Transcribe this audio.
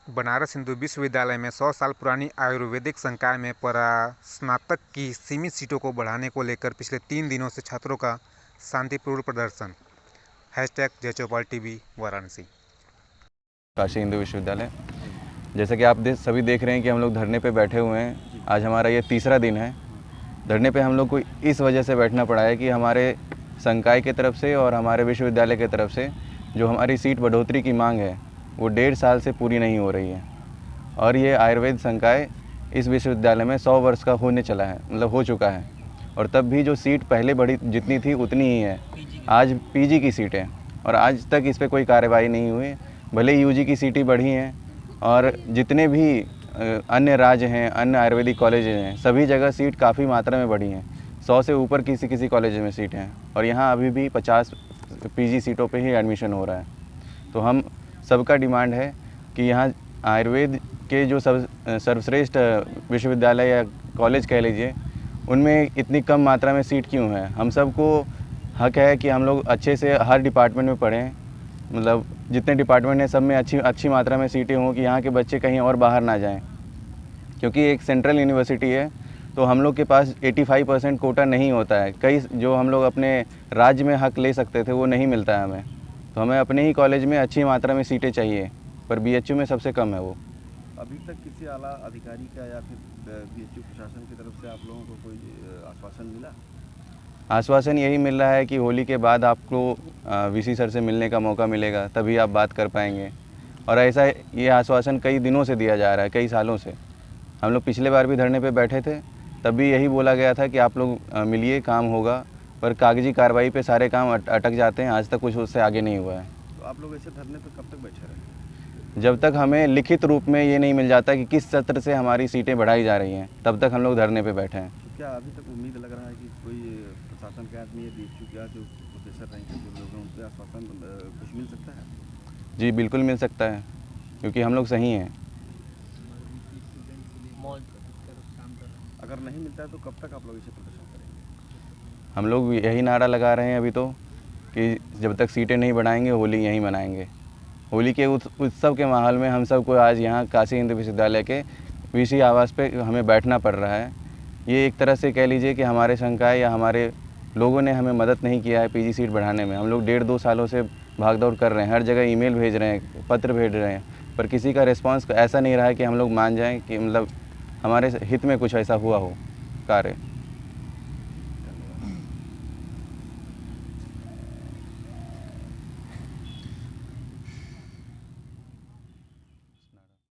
बनारस हिंदू विश्वविद्यालय में 100 साल पुरानी आयुर्वेदिक संकाय में स्नातक की सीमित सीटों को बढ़ाने को लेकर पिछले 3 दिनों से छात्रों का शांतिपूर्ण प्रदर्शन। जय चौपाल टीवी वाराणसी। काशी हिंदू विश्वविद्यालय, जैसे कि आप सभी देख रहे हैं कि हम लोग धरने पे बैठे हुए हैं। आज हमारा ये तीसरा दिन है। धरने पे हम लोग को इस वजह से बैठना पड़ा है कि हमारे संकाय की तरफ से और हमारे विश्वविद्यालय की तरफ से जो हमारी सीट बढ़ोतरी की मांग है वो 1.5 साल से पूरी नहीं हो रही है। और ये आयुर्वेद संकाय इस विश्वविद्यालय में 100 वर्ष का होने चला है, मतलब हो चुका है। और तब भी जो सीट पहले बढ़ी जितनी थी उतनी ही है। आज पीजी की सीट है और आज तक इस पर कोई कार्रवाई नहीं हुई। भले यूजी की सीटें बढ़ी हैं और जितने भी अन्य राज्य हैं, अन्य आयुर्वेदिक कॉलेज हैं, सभी जगह सीट काफ़ी मात्रा में बढ़ी हैं। 100 से ऊपर किसी कॉलेज में सीट हैं और यहाँ अभी भी 50 पीजी सीटों पे ही एडमिशन हो रहा है। तो हम सबका डिमांड है कि यहाँ आयुर्वेद के जो सर्वश्रेष्ठ विश्वविद्यालय या कॉलेज कह लीजिए, उनमें इतनी कम मात्रा में सीट क्यों है। हम सबको हक है कि हम लोग अच्छे से हर डिपार्टमेंट में पढ़ें, मतलब जितने डिपार्टमेंट हैं सब में अच्छी मात्रा में सीटें हों कि यहाँ के बच्चे कहीं और बाहर ना जाएं। क्योंकि एक सेंट्रल यूनिवर्सिटी है तो हम लोग के पास 85% कोटा नहीं होता है। कई जो हम लोग अपने राज्य में हक ले सकते थे वो नहीं मिलता है हमें। तो हमें अपने ही कॉलेज में अच्छी मात्रा में सीटें चाहिए, पर बीएचयू में सबसे कम है वो। अभी तक किसी आला अधिकारी का या फिर बीएचयू प्रशासन की तरफ से आप लोगों को कोई आश्वासन मिला? आश्वासन यही मिल रहा है कि होली के बाद आपको वीसी सर से मिलने का मौका मिलेगा, तभी आप बात कर पाएंगे। और ऐसा ये आश्वासन कई दिनों से दिया जा रहा है, कई सालों से। हम लोग पिछले बार भी धरने पे बैठे थे, तब भी यही बोला गया था कि आप लोग मिलिए, काम होगा। पर कागजी कार्रवाई पे सारे काम अटक जाते हैं। आज तक कुछ उससे आगे नहीं हुआ है। तो आप लोग ऐसे धरने पे कब तक बैठे रहे? जब तक हमें लिखित रूप में ये नहीं मिल जाता कि किस सत्र से हमारी सीटें बढ़ाई जा रही हैं, तब तक हम लोग धरने पे बैठे हैं। तो क्या अभी तक उम्मीद लग रहा है कि कोई प्रशासन के आदमी या बीएचयू का जो प्रोफेसर रहेंगे, जो लोग हैं, उन पर आश्वासन कुछ मिल सकता है? जी बिल्कुल मिल सकता है, क्योंकि हम लोग सही हैं। अगर नहीं मिलता है तो कब तक आप लोग इसे प्रदर्शन करेंगे? हम लोग यही नारा लगा रहे हैं अभी तो कि जब तक सीटें नहीं बढ़ाएंगे होली यहीं मनाएंगे। होली के उत्सव के माहौल में हम सब को आज यहाँ काशी हिंदू विश्वविद्यालय के वीसी आवास पे हमें बैठना पड़ रहा है। ये एक तरह से कह लीजिए कि हमारे संकाय या हमारे लोगों ने हमें मदद नहीं किया है पीजी सीट बढ़ाने में। हम लोग 1.5-2 सालों से भागदौड़ कर रहे हैं, हर जगह ईमेल भेज रहे हैं, पत्र भेज रहे हैं, पर किसी का रिस्पांस ऐसा नहीं रहा है कि हम लोग मान जाएं कि मतलब हमारे हित में कुछ ऐसा हुआ हो कार्य।